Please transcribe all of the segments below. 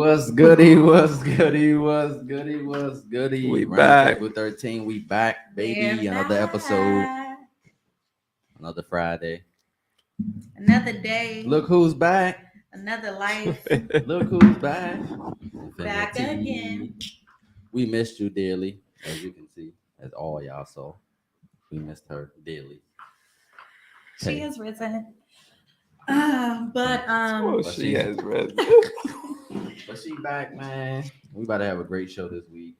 What's goody? What's goody? What's goody? What's goody? We Round back. Table 13. We back, baby. We're Another episode. back. Another Friday. Another day. Look who's back. Another life. Look who's back. Back Infinity. again. We missed you dearly, as you can see, as all y'all saw. We missed her dearly. She Okay. has risen. Oh, But she has read. But she back, man. We about to have a great show this week.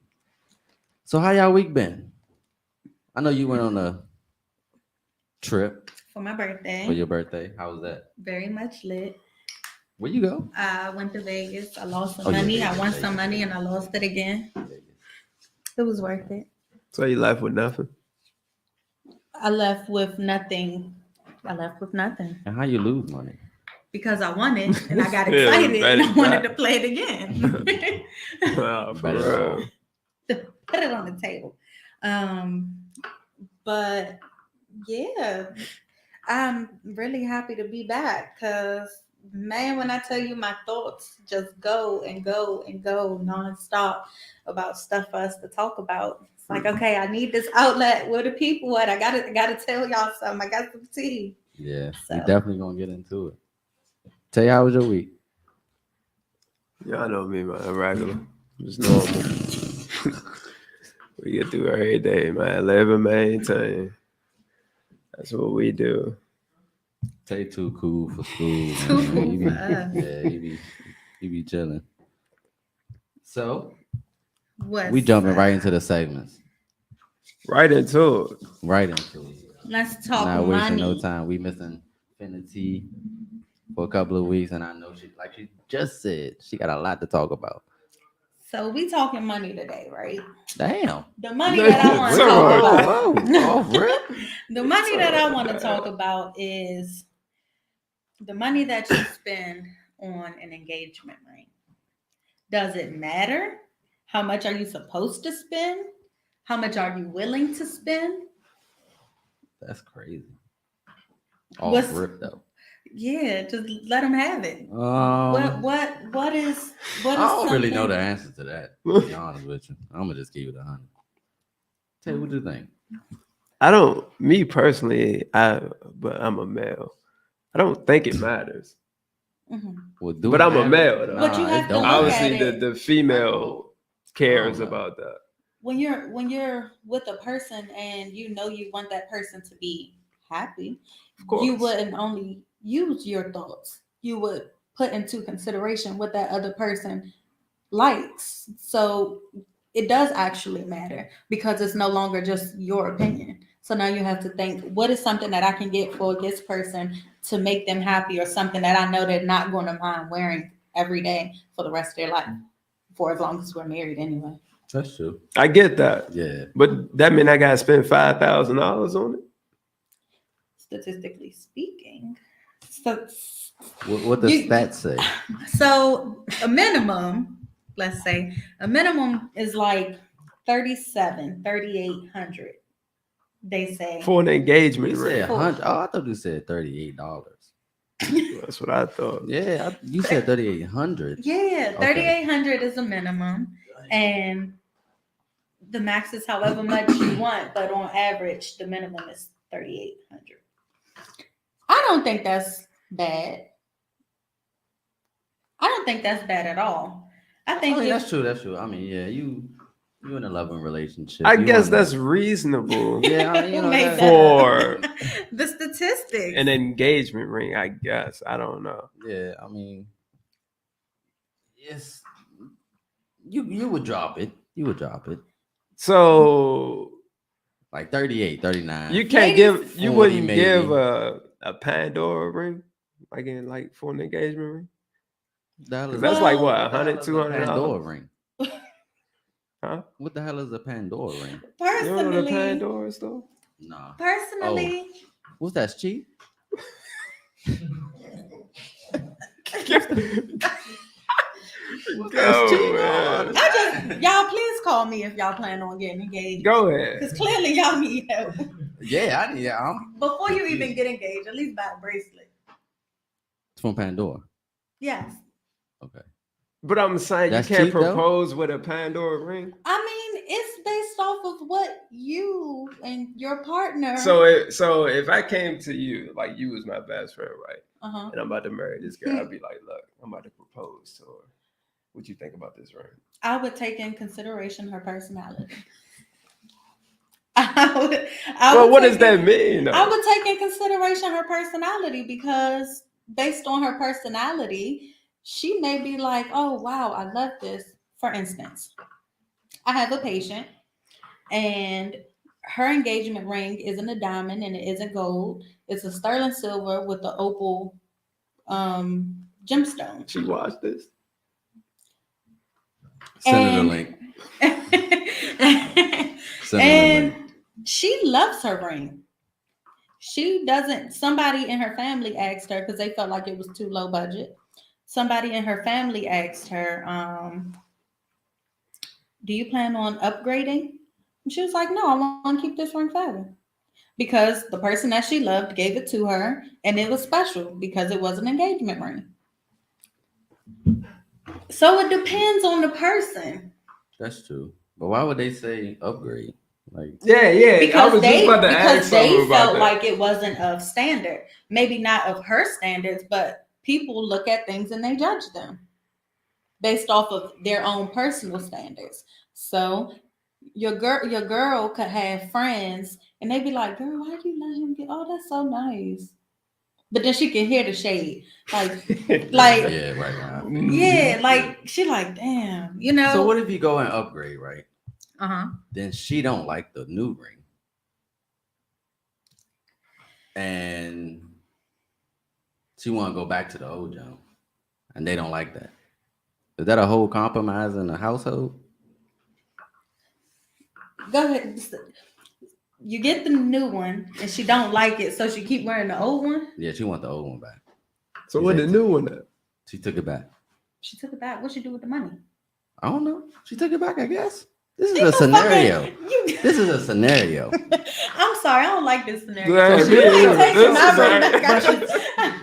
So how y'all week been? I know you went on a trip for my birthday, for your birthday. How was that? very much lit. Where you go? I went to Vegas. I lost some Oh, yeah, money. Vegas, I won Vegas, some money Vegas. and I lost it again. It was worth it. So you left with nothing? I left with nothing. I left with nothing And how you lose money? because I won it and I got Yeah, excited and I bet wanted that. to play it again. Wow, for Better real. Put it on the table. But yeah, I'm really happy to be back because man, when I tell you my thoughts just go and go and go nonstop about stuff for us to talk about. It's like, okay, I need this outlet. Where the people at? I gotta tell y'all something. I got some tea. Yeah, So. we definitely gonna get into it. Tell you how was your week? Y'all know me, man. Regular. Just normal. We get through every day, man. Live and maintain. That's what we do. Tay too cool for school. Too man. cool You be- for us. Yeah, you be chilling. So What's we jumping up? right into the segments. Right into it. Right into it. Let's talk Not wasting money. no time. We missing NFINITEA for a couple of weeks, and I know she, like she just said, she got a lot to talk about. So we talking money today, right? Damn. The money that I want to So, talk Whoa, about. whoa, off rip. The money that I want to talk about is the money that you spend on an engagement ring. Does it matter? How much are you supposed to spend? How much are you willing to spend? That's crazy. Off What's- rip though. Yeah, just let them have it. I What is don't really know something- the answer to that. To be honest with you, I'm gonna just give you the 100. Tell you what you think. I don't, me personally, but I'm a male. I don't think it matters. Mhm. Well, do But it I'm a matter? male, though. But you it have to don't look matter. Obviously, at it. the female cares know. about that. When you're with a person and you know you want that person to be happy, Of course. you wouldn't only use your thoughts. You would put into consideration what that other person likes. So it does actually matter because it's no longer just your opinion. So now you have to think, what is something that I can get for this person to make them happy, or something that I know they're not going to mind wearing every day for the rest of their life, for as long as we're married anyway. That's true. I get that. Yeah. But that mean I got to spend $5,000 on it? Statistically speaking. So What does that say? So a minimum, let's say, a minimum is like 3,800. They say. For an engagement You ring. said 100. Oh, I thought you said $38. That's what I thought. Yeah, you said 3,800. Yeah, Okay. 3,800 is a minimum, and the max is however much you want. But on average, the minimum is 3,800. I don't think that's bad. I don't think that's bad at all. I think I mean, if- that's true. That's true. I mean, yeah, you in a loving relationship. I You guess wanna- that's reasonable Yeah, I mean, you Who know, made that- that for up? The statistics. an engagement ring, I guess. I don't know. Yeah, I mean, yes, you would drop it. You would drop it So like 38, 39. you can't Ladies- you 40 wouldn't maybe. give a Pandora ring, like for an engagement ring? $1. That's like what, What the hell $100, is a $200? Pandora ring. Huh? What the hell is a Pandora ring? You don't know the personally, Pandora store? Nah. personally, What's that? Cheap? Go, cheap? man. y'all please call me if y'all plan on getting engaged. Go ahead. Because clearly y'all need help. Yeah, I need. Yeah, Before you even get engaged, at least buy a bracelet. it's from Pandora. Yes. Okay. But I'm saying That's you can't cheap, though? propose with a Pandora ring. I mean, it's based off of what you and your partner. So if I came to you, like you was my best friend, right? Uh-huh. And I'm about to marry this girl, I'd be like, look, I'm about to propose to her. What you think about this ring? I would take in consideration her personality. What does that mean? I would take in consideration her personality because based on her personality, she may be like, oh, wow, I love this. For instance, I have a patient and her engagement ring isn't a diamond and it isn't gold. It's a sterling silver with the opal gemstone. She watched this. Send her the link. Send her the link. And she loves her ring. She doesn't. Somebody in her family asked her because they felt like it was too low budget. Somebody in her family asked her, do you plan on upgrading? And she was like, no, I want to keep this ring forever. Because the person that she loved gave it to her and it was special because it was an engagement ring. So it depends on the person. That's true. But why would they say upgrade? Like, Yeah. Because they felt that. like it wasn't of standard. Maybe not of her standards, but people look at things and they judge them based off of their own personal standards. So your girl could have friends and they be like, girl, why do you let him get, oh, that's so nice. But then she can hear the shade. Like yeah, right. yeah, like she like, damn, you know. So what if you go and upgrade, right? Uh-huh. Then she don't like the new ring. And she want to go back to the old jump. And they don't like that. Is that a whole compromise in the household? Go ahead. You get the new one and she don't like it, so she keep wearing the old one. Yeah, she want the old one back. So what the new one at? She took it back. She took it back. What she do with the money? I don't know. She took it back, I guess. This is a scenario. This is a scenario. I'm sorry, I don't like this scenario.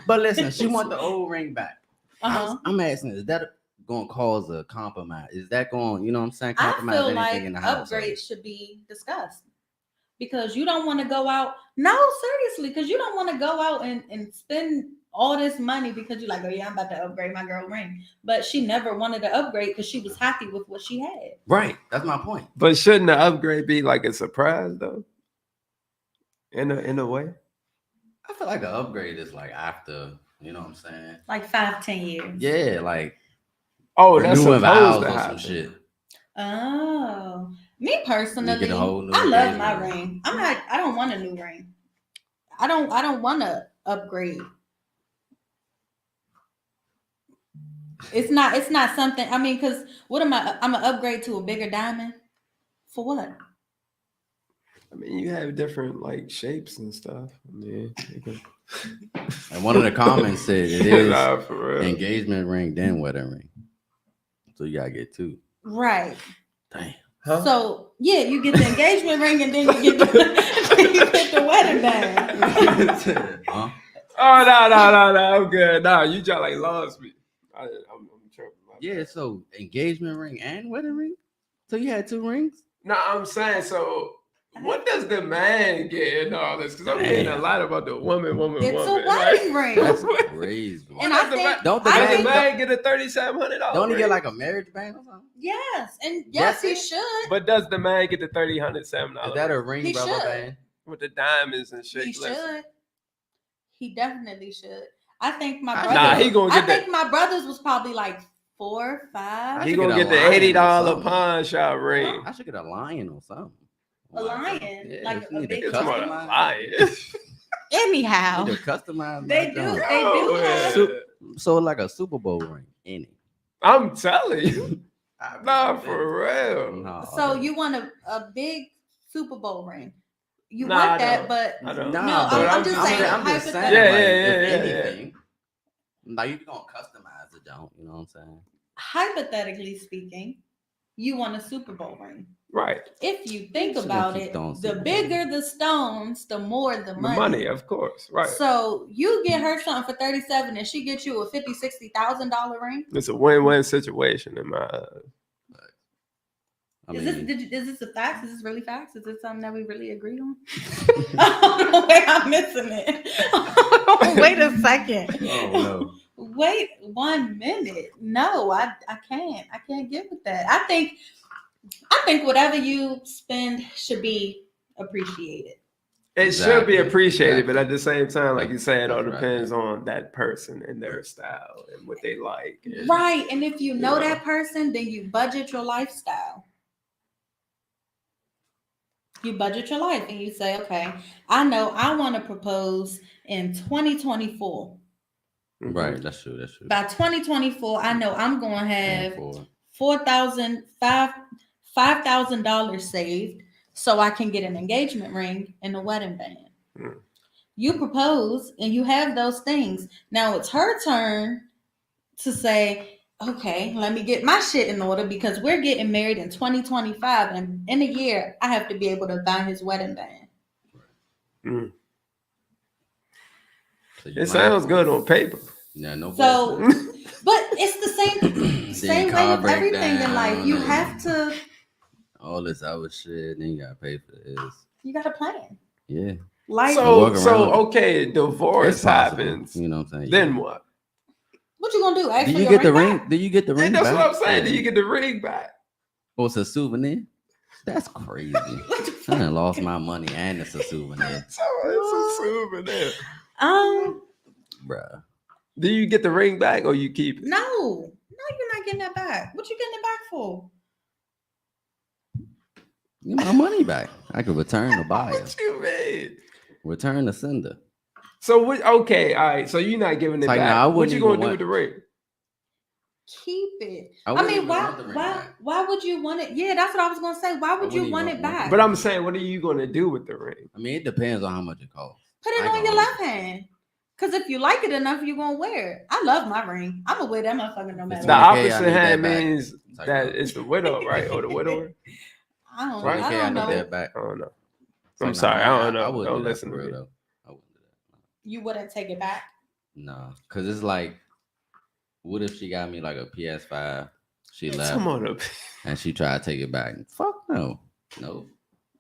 But listen, she want the old ring back. Uh-huh. I'm asking, is that going to cause a compromise? Is that going, you know what I'm saying? I Compromise feel anything like in the house? upgrades should be discussed because you don't want to go out. No, seriously, because you don't want to go out and spend all this money because you're like, oh yeah, I'm about to upgrade my girl ring. But she never wanted to upgrade because she was happy with what she had. Right. That's my point. But shouldn't the upgrade be like a surprise though? In a way? I feel like an upgrade is like after, you know what I'm saying? Like 5-10 years. Yeah, like that's renewing vows supposed to or some happen. shit. Oh, me personally, a whole new I love my engagement ring. I don't want a new ring. I don't want to upgrade. It's not something. I mean, because what am I? I'm gonna upgrade to a bigger diamond for what? I mean, you have different like shapes and stuff. I mean, And one of the comments said it is nah, for real. engagement ring, then wedding ring. So you gotta get two. Right. Damn. Huh? So yeah, you get the engagement ring and then you get the wedding band. Huh? Oh no, I'm good. Nah, you just like lost me. I'm tripping. Yeah, so engagement ring and wedding ring? So you had two rings? No, I'm saying, so what does the man get in all this? Because I'm hearing a lot about the woman. It's a wedding ring. That's crazy. And I think don't the does the man man get a $3,700? don't he get like a marriage band or something? yes, and yes, he should. But does the man get the $3,700? Is that a ring He rubber should. band? with the diamonds and shit? He should. He definitely should. I think my Nah, brothers. he gonna get I think my brothers was probably like 4, 5. He should gonna get get a the lion or $80 something. pawn shop ring. I should get a lion or something. A lion, Yeah, like you a need to big It's more lion. a customize. lion. Anyhow, You need to customize they that do. joint. They do have. Oh, So like a Super Bowl ring, ain't it? I'm telling you. I Nah, mean, for real. no, So okay. you want a big Super Bowl ring? You Nah, want I that, don't. but I don't. Nah, No, but I'm just saying, I'm just saying, hypothetically. like, Yeah, if yeah. anything, like you gonna customize the joint, you know what I'm saying? hypothetically speaking, you want a Super Bowl ring. Right. If you think She gonna about keep it, throwing the Super Bowl. bigger the stones, the more the The money. money, of course. Right. So you get her something for 37 and she gets you a $50,000-$60,000 ring. It's a win-win situation in my I Is mean, this a fact? Is this really facts? Is this something that we really agree on? Oh, wait, I'm missing it. Wait a second. oh no. Wait 1 minute. No, I can't. I can't get with that. I think whatever you spend should be appreciated. It should be Exactly, appreciated, but exactly. at the same time, like you said, it all That's right, depends on that person and their style and what they like. And, Right. And if you know Yeah. that person, then you budget your lifestyle. You budget your life and you say, okay, I know I want to propose in 2024. Mhm. Right, that's true. That's true. By 2024, I know I'm going to have For $5,000 saved so I can get an engagement ring and a wedding band. Mm. You propose and you have those things. Now it's her turn to say, okay, let me get my shit in order because we're getting married in 2025 and in a year I have to be able to buy his wedding band. Mm. so you It might sounds have- good on paper. Yeah, no. So, bullshit. but it's the same way car with everything in life. You breakdown have to, all this other shit. Then you gotta pay for this. you got to plan. Yeah. Life. So work around it. okay, divorce It's possible. happens. You know what I'm saying? Then what? What you gonna do? Ask Do for you your get the ring ring? back? Do you get the ring? And that's back? what I'm saying. Do you get the ring back? Oh, it's a souvenir. That's crazy. What the I fuck? done lost my money and it's a souvenir, So it's a souvenir. bruh. Do you get the ring back or you keep it? No, you're not getting that back. What you getting it back for? Get my money back. I could return the buyer, What you mean? return the sender. So what? Okay, all right. So you're not giving it Like, back. nah, I What wouldn't you gonna even do want- with the ring? Keep it. I wouldn't mean, even why? want the ring Why? back. Why would you want it? Yeah, that's what I was gonna say. Why would you wouldn't want even it want back? it. But I'm saying, what are you gonna do with the ring? I mean, it depends on how much it costs. Put it I on ain't your gonna left hand. Cause if you like it enough, you're gonna wear it. I love my ring. I'm gonna wear that motherfucker no matter The The what. opposite opposite I need hand that back. means Like, that it's the widow, right, or the widower. I don't, Right. I Okay, I don't need know. that back. I don't know. It's like, I'm sorry, nah, I don't know. I wouldn't Don't do that listen for to real me. though. I wouldn't do that. You wouldn't take it back. Nah, cause it's like, what if she got me like a PS5? She left Come on up. and she tried to take it back. Fuck no, no.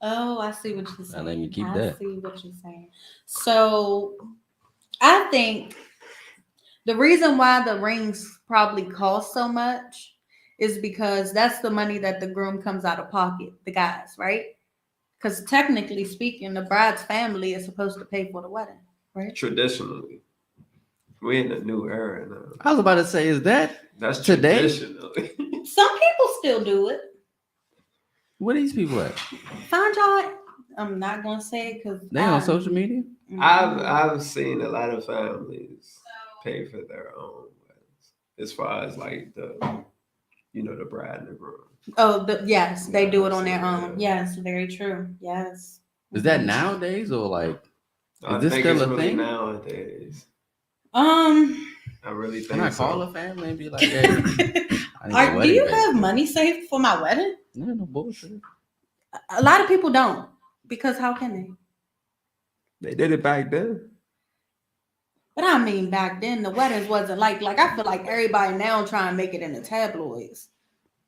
Oh, I see what you're Now saying. let me keep I that. see what you're saying. So I think the reason why the rings probably cost so much is because that's the money that the groom comes out of pocket, the guys, right? Because technically speaking, the bride's family is supposed to pay for the wedding, right? Traditionally, we're in a new era now. I was about to say, is that That's Today? traditionally. Some people still do it. where these people at? Find y'all. I'm not gonna say it because They on social media? I've seen a lot of families pay for their own weddings, as far as like the the bride and the groom. Oh, yes, they do it on their own. Yes, very true. Yes. Is that nowadays or like? I this think still it's a really thing? nowadays. Mm-hmm. I really think Can I so. call a family and be like, hey, I need a Do wedding you band. have money saved for my wedding? No, no bullshit. A lot of people don't because how can they? They did it back then. But I mean, back then the weddings wasn't like I feel like everybody now trying to make it in the tabloids.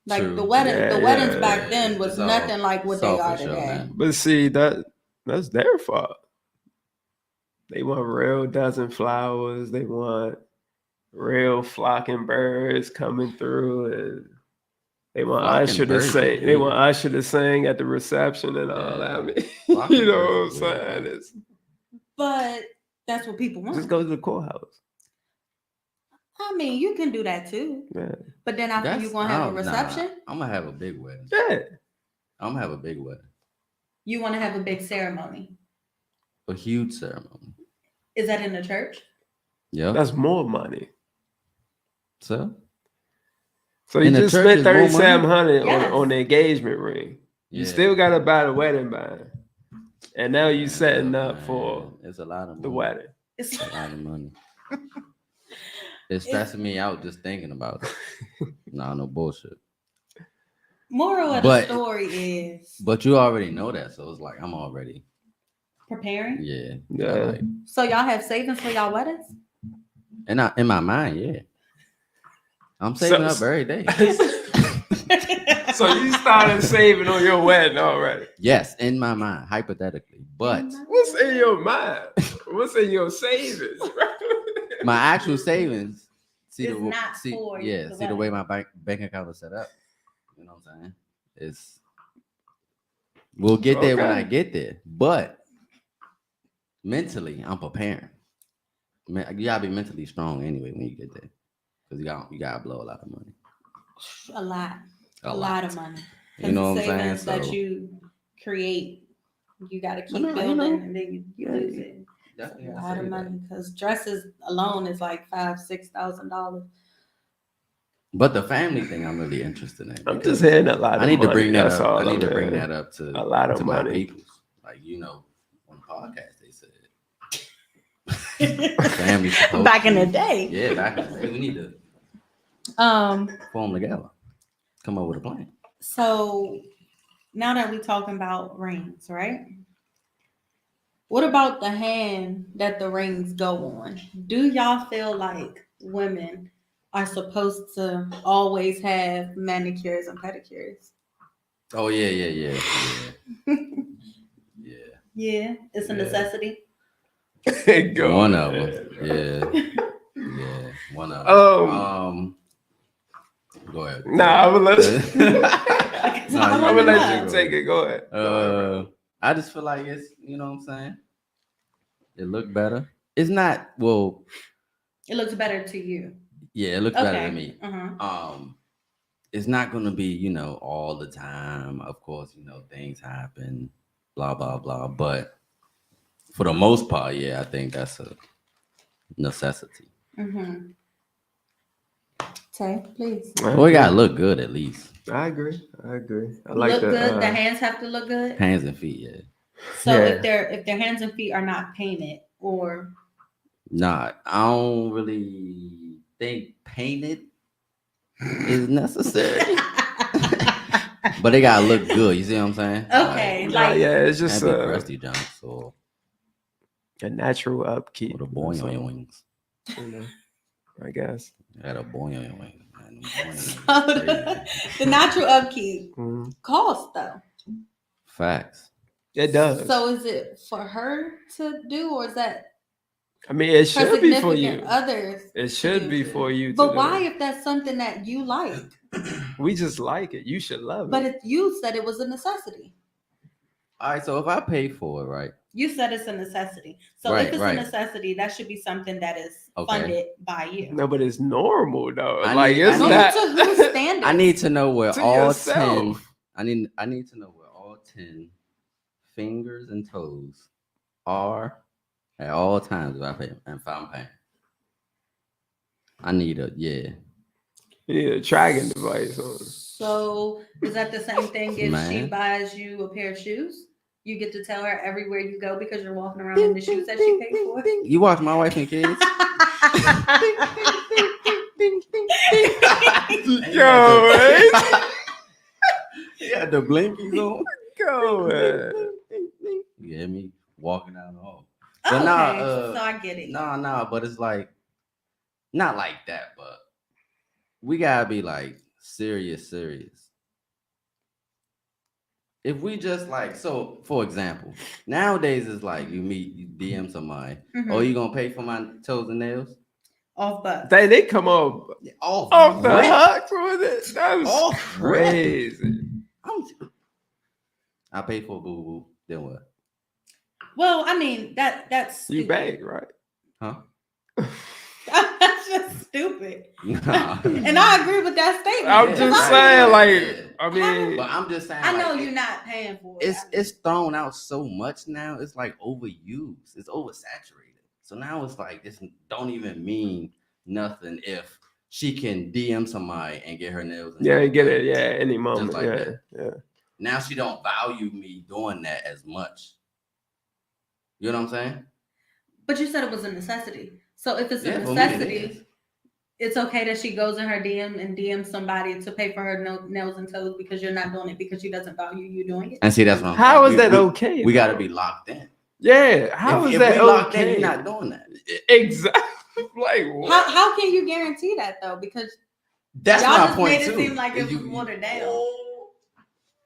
Like True. the weddings Yeah. back then was It's all- nothing like what it's they all are for show today. now. But see, that's their fault. They want real dozen flowers. They want real flocking birds coming through, and they want Flocking Usher to birds say. is They weird. want Usher to sing at the reception and all that. I mean, Flocking you know what I'm birds is weird, saying? man. It's, But that's what people want. just go to the courthouse. I mean, you can do that too. Yeah, But then after you gonna have a reception, I'm gonna have a big wedding. yeah. I'm gonna have a big wedding. you want to have a big ceremony. A huge ceremony. Is that in the church? Yeah. That's more money. So So In you the just church spent is more money? $3,700 Yes. on the engagement ring. You still got to buy the wedding band, and now you setting up for it's a lot of money. the wedding. It's It's a lot of money. It's stressing me out just thinking about it. No bullshit. Moral of the But- story is But you already know that, so it's like I'm already preparing. yeah. Yeah. Like, So y'all have savings for y'all weddings? and in my mind, yeah. I'm saving up every day. So you started saving on your wedding already. Yes, in my mind, hypothetically. But What's in your mind? What's in your savings? my actual savings, It's not for the see the way wedding. my bank account is set up. You know what I'm saying? We'll get there when I Okay. get there. But mentally, I'm preparing. You gotta be mentally strong anyway when you get there. Because you gotta blow a lot of money. A lot. A lot of money. You know what I'm saying? Savings that So you create, you got to keep know, building, and then you yeah, lose it. definitely A gotta lot of save money that. because dresses alone is like $5,000-$6,000. But the family thing I'm really interested in. I'm because just hearing a lot of I need money. to bring that That's up. all I need to I'm bring hearing. that up to A lot of to my money. peoples. Like, on the podcast they said family supposed Back in to- the day. Yeah, back in the day. We need to form together. Come up with a plan. So now that we're talking about rings, right? What about the hand that the rings go on? Do y'all feel like women are supposed to always have manicures and pedicures? Oh yeah. Yeah, it's a Yeah. necessity. Go One of ahead, them. bro. Yeah. One of them. Go ahead. Nah, I'm gonna let No, I'm you gonna let go. you take it. Go ahead. Go ahead, bro. I just feel like it's, you know what I'm saying? It look better. It's not, well, It looks better to you. yeah, it looks better Okay. to me. Uh-huh. It's not gonna be, all the time. Of course, things happen, blah, blah, blah. But for the most part, yeah, I think that's a necessity. Mm-hmm. Tay, please. Well, it gotta look good at least. I agree. I like Look the good. The hands have to look good. Hands and feet, yeah. So Yeah. if their hands and feet are not painted or Nah, I don't really think painted is necessary. But they gotta look good. You see what I'm saying? Okay, Nah, yeah, it's Like, just can't be crusty jumps or a natural upkeep. the boy so, on your wings. I guess. Had a boy on your wings, man. so the natural upkeep costs though. Facts. It does. So is it for her to do, or is that I mean, it her should be for significant you. others? It should be for you. But why, if that's something that you like? We just like it. You should love But it. you said it was a necessity. All right, so if I pay for it, right? You said it's a necessity. So Right, if it's right. a necessity, that should be something that is Okay. funded by you. No, but it's normal though. I Like need- it's I need- not. To whose standards? I need to know where To all yourself. 10. I need to know where all 10 fingers and toes are at all times if I pay and if I'm paying. I need You need a tracking device on. So is that the same thing if she Man. buys you a pair of shoes? You get to tell her everywhere you go because you're walking around in the shoes that she paid for. You watch My Wife and Kids? Go ahead. He had the blinkies on. Go ahead. You hear me? Walking down the hall. Okay, But nah, so I get it. Nah, but it's like not like that, but we gotta be like serious. If we just like, so for example, nowadays it's like you DM somebody, Mhm. oh, you gonna pay for my toes and nails? Off butt. They come off Off the rip. hook with it. That was Off rip. crazy. I pay for a boo boo. Then what? Well, I mean that's You stupid. beg, right? Huh? That's just stupid. Nah. And I agree with that statement. I'm Yeah, just right. saying, like, Yeah. I mean, But I'm just saying, I know like, you're not paying for it. it's thrown out so much now. It's like overused. It's oversaturated. So now it's like this don't even mean nothing if she can DM somebody and get her nails. And yeah, nails get done. it, yeah, any moment, like yeah, that. yeah. Now she don't value me doing that as much. You know what I'm saying? But you said it was a necessity. So if it's a Yeah, for me it necessity, is. it's okay that she goes in her DM and DM somebody to pay for her nails and toes because you're not doing it because she doesn't value you doing it. And see, that's what I'm How saying. is that okay? We got to though? be locked in. Yeah, how is if that we okay? locked in, you're not doing that. Exactly. Like what? How can you guarantee that though? Because That's y'all my just point made it too. seem like it was watered down.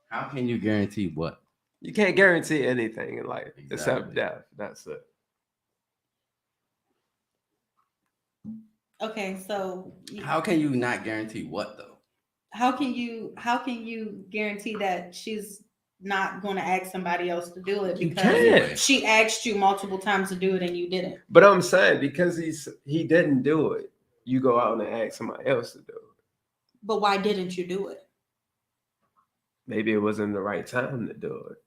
How can you guarantee what? You can't guarantee anything in life except Exactly. death. That's it. Okay, so How can you not guarantee what though? how can you guarantee that she's not going to ask somebody else to do it You because can't. she asked you multiple times to do it and you didn't? But I'm saying because he didn't do it, you go out and ask somebody else to do it. But why didn't you do it? Maybe it wasn't the right time to do it.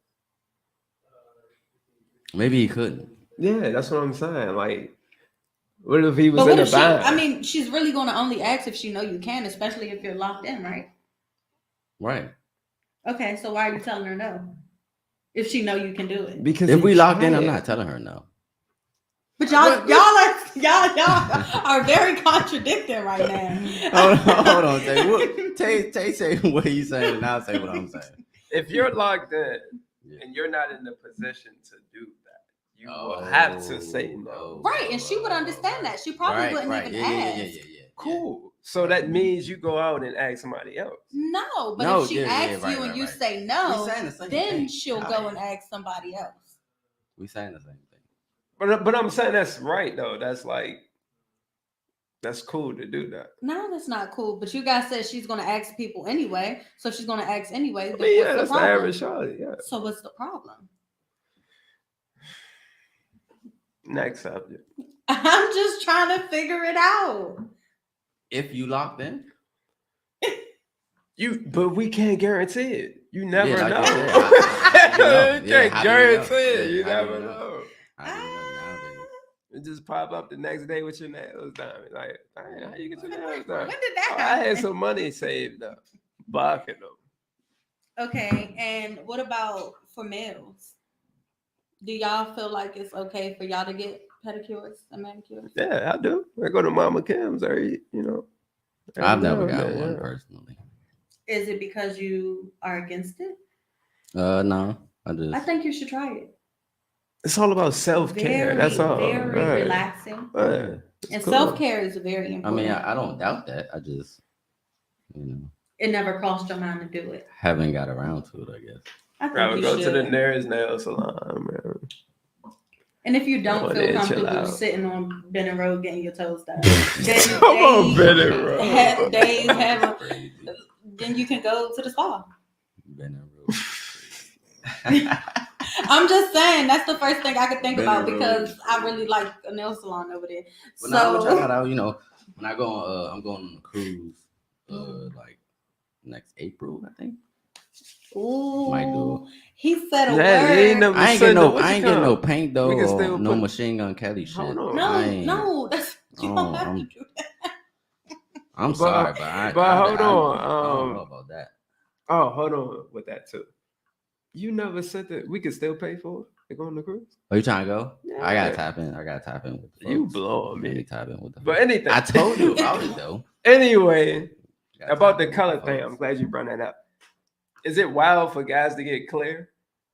Maybe he couldn't. Yeah, that's what I'm saying. Like, what if he was But what in a if she? bind? I mean, she's really going to only ask if she know you can, especially if you're locked in, right? Right. Okay, so why are you telling her no? If she know you can do it. Because If he we locked in, tried. I'm not telling her no. But y'all are very contradicting right now. Hold on, Tay say what he's saying, and I'll say what I'm saying. If you're locked in Yeah. and you're not in the position to do that, you will have to say no. Right, and she would understand that. She probably wouldn't even ask. Yeah. Cool. So that means you go out and ask somebody else. No, but No, if she asks you and you say no, We saying the same then thing. she'll go and ask somebody else. We saying the same thing. But I'm saying that's right though. That's cool to do that. No, that's not cool. But you guys said she's gonna ask people anyway, so she's gonna ask anyway. I Then mean, what's yeah, the that's the problem? average shorty. Yeah. So what's the problem? Next subject. I'm just trying to figure it out. If you locked in, But we can't guarantee it. You never Yeah, like know. I said, how do you know? You Yeah, can't how do you know? guarantee it. Yeah, You how do never you know? know. I do know nowadays. It just pop up the next day with your nails done. Like, "Dang, how you get your nails When done? did that Oh, I had happen? some money saved up. Bucking them. Okay, and what about for males? Do y'all feel like it's okay for y'all to get pedicures and manicures? Yeah, I do. I go to Mama Kim's every I've never now and got then, one yeah. personally. Is it because you are against it? No, I I just think you should try it. It's all about self-care. That's all. Very Right. relaxing. Yeah, it's And cool. self-care is very I important. mean, I don't doubt that. I just, It never crossed your mind to do it. haven't got around to it, I guess. I I think would you go should. to the nearest nail salon, man. And if you don't Go feel there, chill comfortable out. sitting on Benning Road getting your toes done, Come on, Benning Road. then you can go to the spa. Been a I'm just saying that's the first thing I could think Benning about Road. because I really like a nail salon over there. But now I'm gonna try So that out. When I go on, I'm going on a cruise, like next April, I think. Might do. He said a Man, you word. ain't never I ain't said getting what you getting no come. paint though, We can or still no put- Machine Gun Kelly shit. Hold on. No, that's you don't have to do that. I'm But- sorry, but I hold I on, don't know about that. Oh, hold on with that too. You never said that we could still pay for it to go on the cruise. Are you trying to go? I Yeah. gotta tap in. with the You folks. blowing Let me me. tap in with the But folks. anything. I told you about it though. Anyway, Gotta about tap the in with color the thing, folks. I'm glad you brought that up. Is it wild for guys to get clear,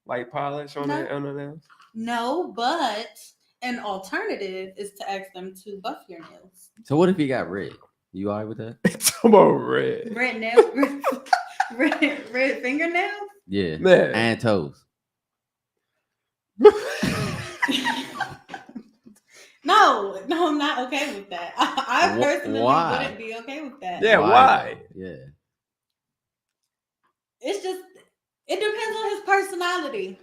like polish on No. their nails? No, but an alternative is to ask them to buff your nails. So what if he got red? You alright with that? It's about red. Red nails, red fingernails. Yeah. Man. And toes. No, I'm not okay with that. I personally Why? wouldn't be okay with that. Yeah, why? Yeah. It's just it depends on his personality.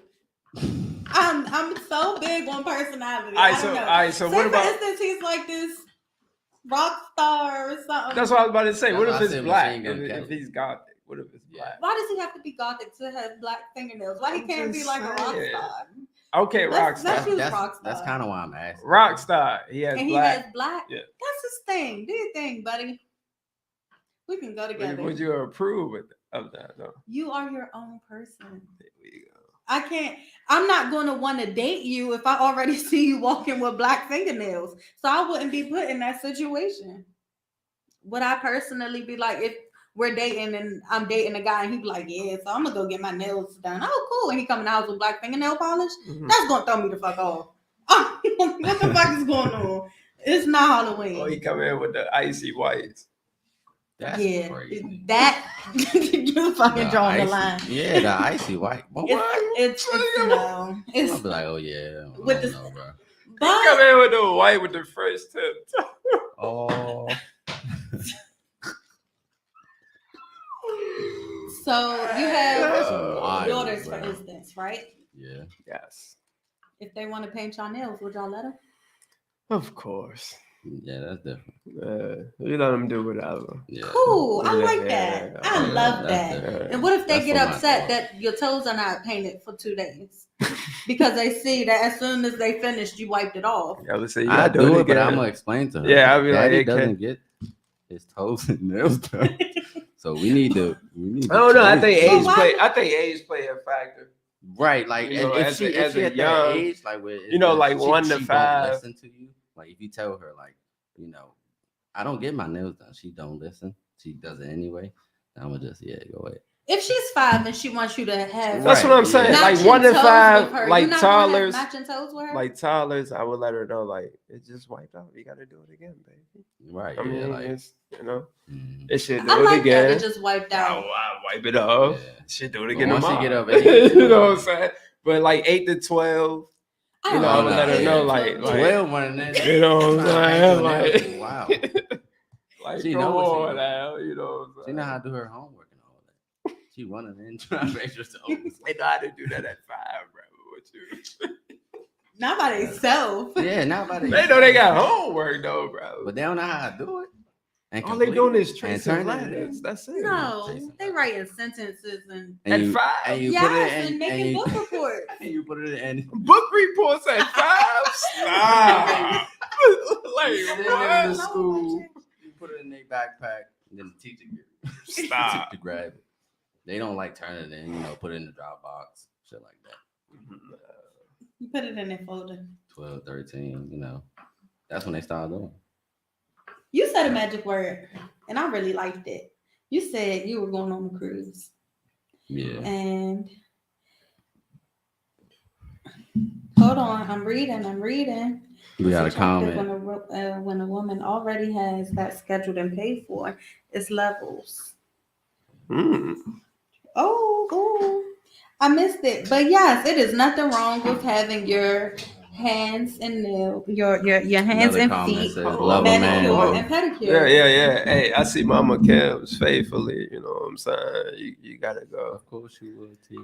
I'm so big on personality. I don't know. So Say what for about? instance, he's like this rock star or something. That's what I was about to say. That's What why if I it's said black? Machine Gun If Kelly. he's gothic, what if it's black? Why does he have to be gothic to have black fingernails? Why he I'm can't be just like a rock saying. star? Okay, rock Let's star. choose rock star. That's kind of why I'm asking. Rock star. He has And he black. has black. Yeah. That's his thing. Do your thing, buddy. We can go together. Would you approve of that though? You are your own person. There we go. I can't. I'm not going to want to date you if I already see you walking with black fingernails. So I wouldn't be put in that situation. would I personally be like, if we're dating and I'm dating a guy and he be like, yeah, so I'm gonna go get my nails done. Oh, cool. And he come in the house with black fingernail polish. That's gonna throw me the fuck off. What the fuck is going on? It's not Halloween. Oh, he come in with the icy whites. That's crazy. That you fucking drawing the line. Yeah, the icy white. It's no. It's I'll be like, oh yeah, with the, know, bro. He come in with the white with the fresh tip. Oh. So you have wild, daughters, bro. for instance, right? Yeah. Yes. If they want to paint your nails, would y'all let them? Of course. Yeah, that's different. We let them do whatever. Yeah. Cool. I Yeah, like that. yeah, I yeah, love that's that. different. And what if they That's get for my upset daughter. that your toes are not painted for 2 days? Because they see that as soon as they finished, you wiped it off. I would say you I gotta do it, again. but I'm gonna explain to her. Yeah, I'll be like, Daddy hey, doesn't get his toes and nails done. So we need to. I don't know. I think Well, age why play. would- I think age play a factor. Right, like You know, if as she a at that young, age, like where you know, like she 1 to don't 5. listen to you. Like if you tell her, like, you know, I don't get my nails done. She don't listen. She does it anyway. I'm gonna just go ahead. If she's 5 and she wants you to have That's what I'm saying. yeah. Like matching 1 to toes with 5, her, like you're not gonna have toddlers, matching toes with her? like toddlers, I would let her know, like, it just wiped out. You gotta do it again, baby. Right. I mean, like it's, you know, mhm. it should do I it like again. that it just wiped out. I wipe it off. Yeah. Should do it But again once tomorrow. you get up, you know what I'm saying? But like 8 to 12, I you know, don't I would let her yeah. know, like 12 one that. you know what I'm saying? Like, Wow. like She come know what she on doing. now, you know what I'm She saying? know how to do her homework and all that. She running in trying to make sure toes. They know how to do that at 5, bro. What you? Not by themselves. Yeah, not by They know they got homework though, bro. but they don't know how to do it. And all they complete doing it is and tracing turn it letters. in. That's it. No, they writing sentences and At you, 5? and you yes, put it in, and making book reports. and you put it in. Book reports at 5? Stop. Like You send what? them to school. You put it in their backpack, and then the teacher Stop. to grab it. They don't like turn it in, put it in the Dropbox, shit like that. You put it in their folder. 12, 13, that's when they start doing. You said a magic word, and I really liked it. You said you were going on a cruise. Yeah. And hold on, I'm reading. We got a It's comment. attractive when a woman already has that scheduled and paid for. It's levels. Oh, I missed it. But yes, it is nothing wrong with having your hands and nail, your hands Another and comment feet says, love a manicure man. and pedicure. Yeah. Hey, I see Mama Kim's faithfully. You know what I'm saying? You gotta go. Of course you would, Tia.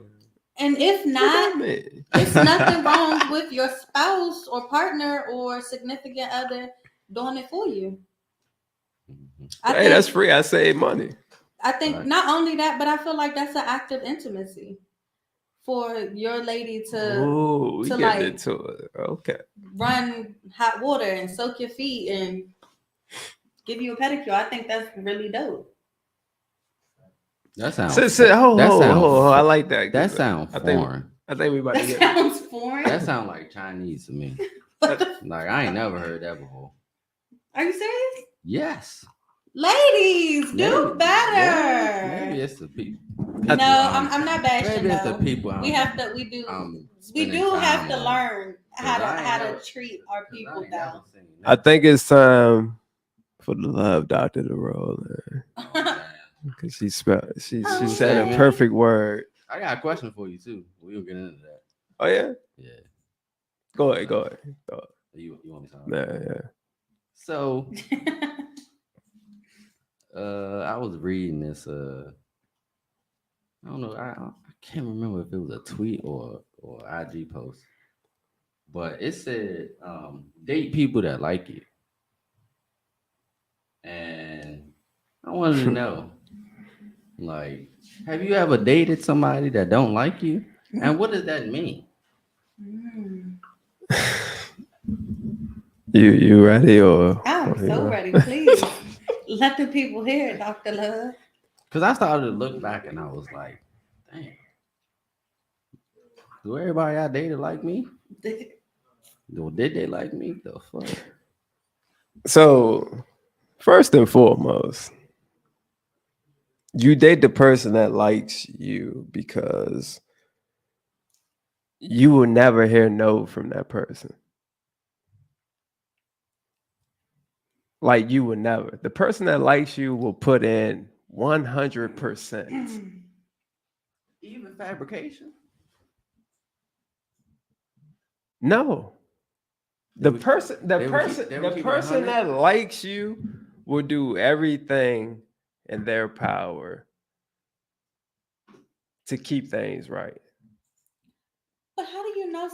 And if not, Me. it's nothing wrong with your spouse or partner or significant other doing it for you. Hey, that's free. I save money. I think Right. not only that, but I feel like that's an act of intimacy for your lady to Ooh, we to, get like, into it. Okay. run hot water and soak your feet and give you a pedicure. I think that's really dope. That sounds. Hold, I like that. That sounds foreign. I think we about to That get. sounds foreign. That sounds like Chinese to me. Like I ain't never heard that before. Are you serious? Yes. Ladies, do Maybe- better. Maybe it's the people. No, I'm not bashing. Maybe it's the though. people. We have to. We spending do have time to on. learn how 'Cause I ain't to never- treat our 'Cause I people ain't never down. seen I that. think it's time for the love doctor to roll in. Oh, damn. Because she Oh, said okay. a perfect word. I got a question for you too. We'll get into that. Oh yeah? Yeah. Go ahead. You want me to talk? Yeah. So I was reading this I don't know, I can't remember if it was a tweet or IG post. But it said date people that like you. And I wanted to know, like, have you ever dated somebody that don't like you? And what does that mean? Mm. You ready or? I'm so ready. Please let the people hear it, Dr. Love. Because I started to look back and I was like, dang, do everybody I dated like me? Or did they like me? The fuck? So First and foremost, you date the person that likes you because you will never hear no from that person. Like you will never. The person that likes you will put in 100%. Even fabrication. No. They The would- person the they would keep- person they would the keep it person 100? that likes you will do everything in their power to keep things right. But how do you know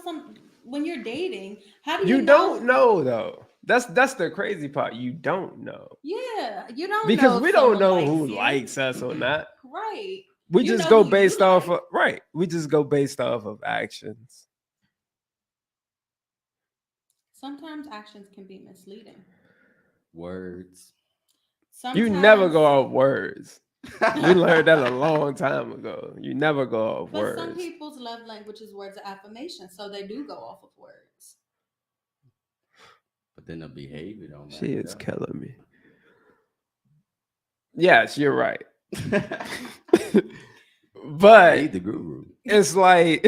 when you're dating? How do You know? don't know though. That's the crazy part. You don't know. Yeah, you don't Because know if we don't someone know likes who you. likes us or not. Right. We You just know go who you based off like. of right. We just go based off of actions. Sometimes actions can be misleading. Words. You Sometimes never go off words. We learned that a long time ago. You never go off But some words. people's love language is words of affirmation, so they do go off of words. But then the behavior don't match She is up. killing me. Yes, you're right. But Need the guru. it's like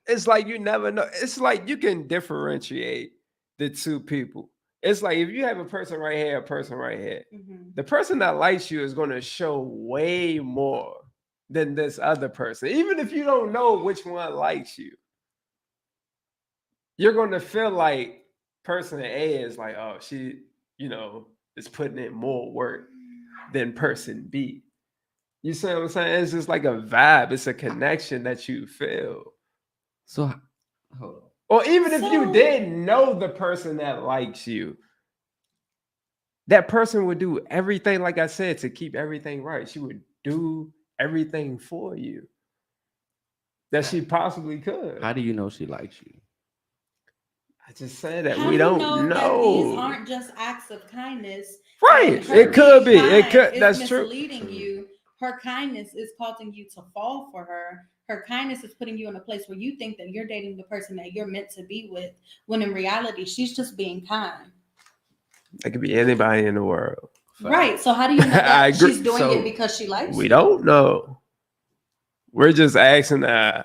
it's like you never know. It's like you can differentiate the two people. It's like if you have a person right here, a person right here, Mhm. the person that likes you is going to show way more than this other person. Even if you don't know which one likes you, you're going to feel like person A is like, oh, she, is putting in more work than person B. You see what I'm saying? It's just like a vibe. It's a connection that you feel. So hold on. Or even if you So- didn't know the person that likes you, that person would do everything, like I said, to keep everything right. She would do everything for you that she possibly could. How do you know she likes you? I just said that How we do you don't know know. that these aren't just acts of kindness? Right. And her It could be. being It kind could. is That's true. misleading you. Her kindness is causing you to fall for her. Her kindness is putting you in a place where you think that you're dating the person that you're meant to be with, when in reality, she's just being kind. It could be anybody in the world. Right. So how do you know I that agree. she's doing So, it because she likes We you? don't know. We're just asking a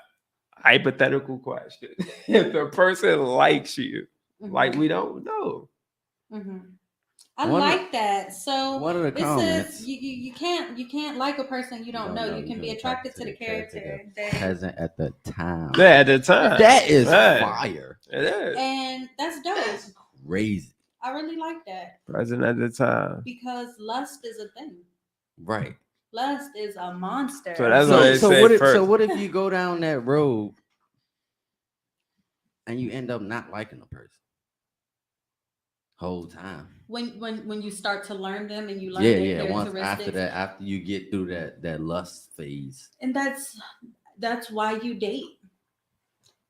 hypothetical question. If the person likes you, like we don't know. Mhm. I One of- like that. So one of the it comments- says you can't like a person you don't know. You can be attracted to the character that present at the time. Yeah, at the time. That is Right. fire. It is. and that's dope. That's crazy. I really like that Present at the time. because lust is a thing. Right. Lust is a monster. So that's what they say what if first. what if you go down that road and you end up not liking a person whole time? when you start to learn them and you learn Yeah, their yeah. Once characteristics, after you get through that lust phase. and that's why you date,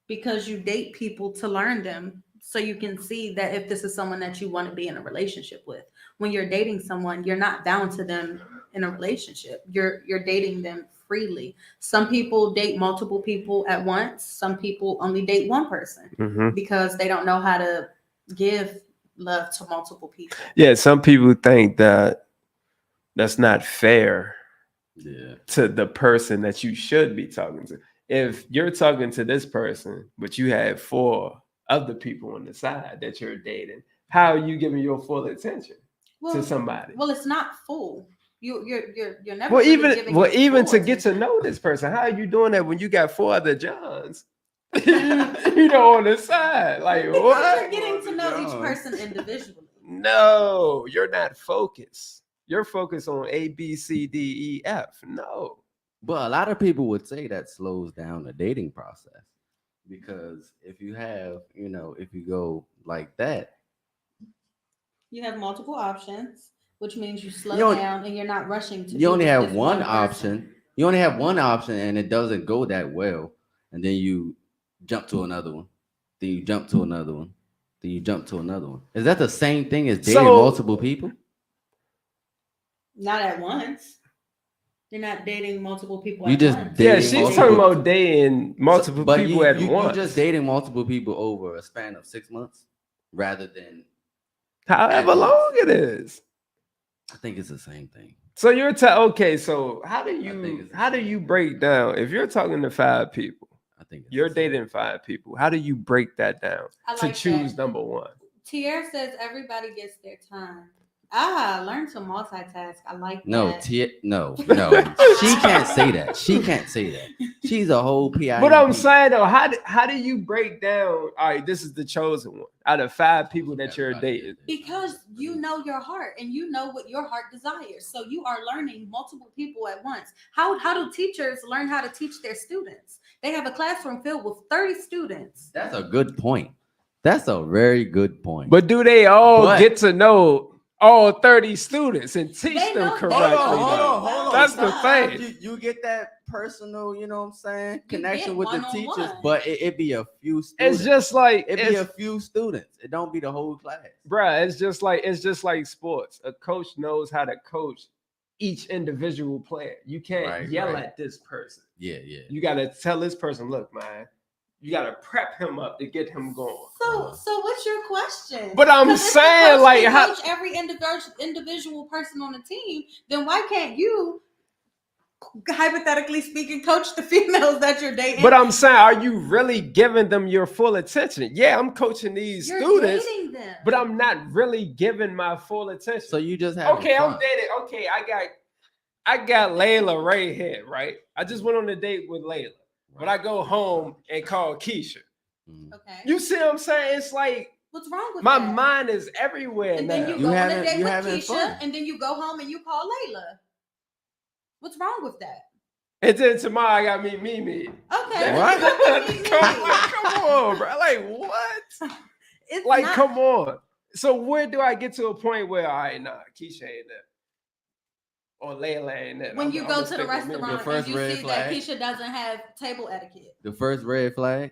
because you date people to learn them, so you can see that if this is someone that you want to be in a relationship with. When you're dating someone, you're not bound to them in a relationship. You're dating them freely. Some people date multiple people at once. Some people only date one person Mhm. because they don't know how to give love to multiple people. Yeah, some people think that that's not fair Yeah. to the person that you should be talking to. If you're talking to this person, but you have 4 other people on the side that you're dating, how are you giving your full attention to somebody? Well, it's not full. You're never. Well, really giving your even full to get to attention. know this person, how are you doing that when you got 4 other Johns? On the side, like Because what? you're getting to know each John. person individually. No, you're not focused. You're focused on A, B, C, D, E, F. No. But a lot of people would say that slows down the dating process, because if you have, if you go like that, You have multiple options, which means you slow You only- down and you're not rushing to. you be only with have this one person. option. You only have one option, and it doesn't go that well, and then you jump to another one. Then you jump to another one. Then you jump to another one. Is that the same thing as dating So- multiple people? Not at once. You're not dating multiple people. You at just once. date- Yeah, Dating she's multiple- talking about dating multiple But people at you once. just dating multiple people over a span of 6 months. rather than However at long once. it is. I think it's the same thing. So you're okay. So how do think it's the how do same you thing. break down if you're talking to 5 people, I think it's you're the same. dating 5 people? How do you break that down I to like choose that. number one? Tierre says everybody gets their time. Learn to multitask. I like No, that. no. She can't say that. She can't say that. She's a whole PIMP. But I'm saying though, how do you break down? All right, this is the chosen one out of 5 people that you're Everybody dating. gets their Because time. you know your heart and you know what your heart desires. So you are learning multiple people at once. How do teachers learn how to teach their students? They have a classroom filled with 30 students. That's a good point. That's a very good point. But do they all But- get to know all 30 students and teach They them know- correctly? hold on. That's the Sometimes thing. You get that personal, you know what I'm saying, You connection get with the one-on-one. teachers, but it be a few students. It's just like it be a few students. It don't be the whole class. bruh, it's just like sports. A coach knows how to coach each individual player. You can't yell at this person. Yeah. You gotta tell this person, look, man, you gotta prep him up to get him going. So what's your question? But I'm 'Cause if the saying, coach like, can how coach every individual person on the team, then why can't you, hypothetically speaking, coach the females that you're dating? but I'm saying, are you really giving them your full attention? Yeah, I'm coaching these you're students, dating them. but I'm not really giving my full attention. So you just have Okay, fun. I'm dating. Okay, I got Layla right here, right? I just went on a date with Layla, but I go home and call Keisha. Okay. You see what I'm saying? It's like What's wrong with my that? mind is everywhere And now. then you You go on a having- date you with having Keisha, fun. and then you go home and you call Layla. What's wrong with that? And then tomorrow I got me Mimi. Okay. What? you go with me, Come on, bro. Like what? It's Like, not- come on. So where do I get to a point where all right, nah, Keisha ain't there? Or Layla ain't there? When you I'ma go to stick the with Mimi. restaurant The first and you red see flag. that Keisha doesn't have table etiquette. The first red flag.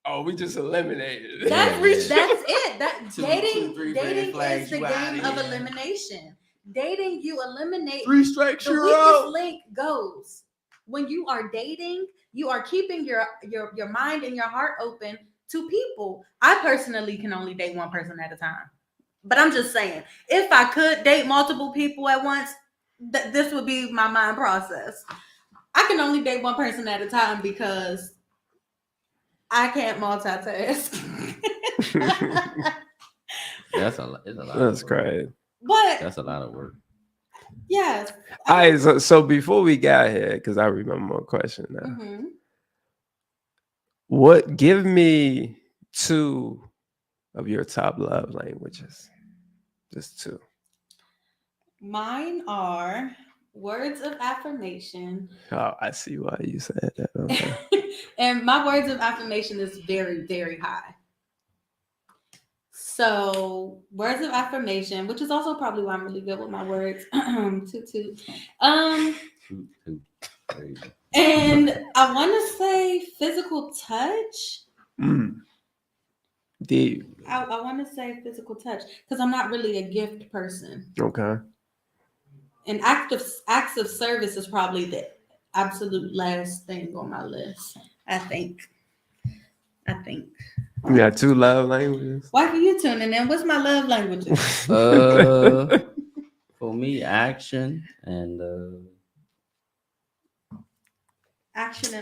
Oh, we just eliminated. That's Yeah. that's it. That Two, dating 3 red dating flags, is the you game outta of here. elimination. Dating, you eliminate 3 strikes, the you're weakest out. link goes. When you are dating, you are keeping your mind and your heart open to people. I personally can only date one person at a time. But I'm just saying, if I could date multiple people at once, this would be my mind process. I can only date one person at a time because I can't multitask. It's a lot. That's of work. crazy. But That's a lot of work. yes. All right, so before we got here, because I remember my question now. Mhm. What give me 2 of your top love languages? Just 2. Mine are words of affirmation. Oh, I see why you said that. Okay. And my words of affirmation is very, very high. So words of affirmation, which is also probably why I'm really good with my words. Toot. Crazy. And I want to say physical touch. Deep. I want to say physical touch because I'm not really a gift person. Okay. And acts of service is probably the absolute last thing on my list. I think. You got 2 love languages. Why are you tuning in? What's my love languages? For me, action and Action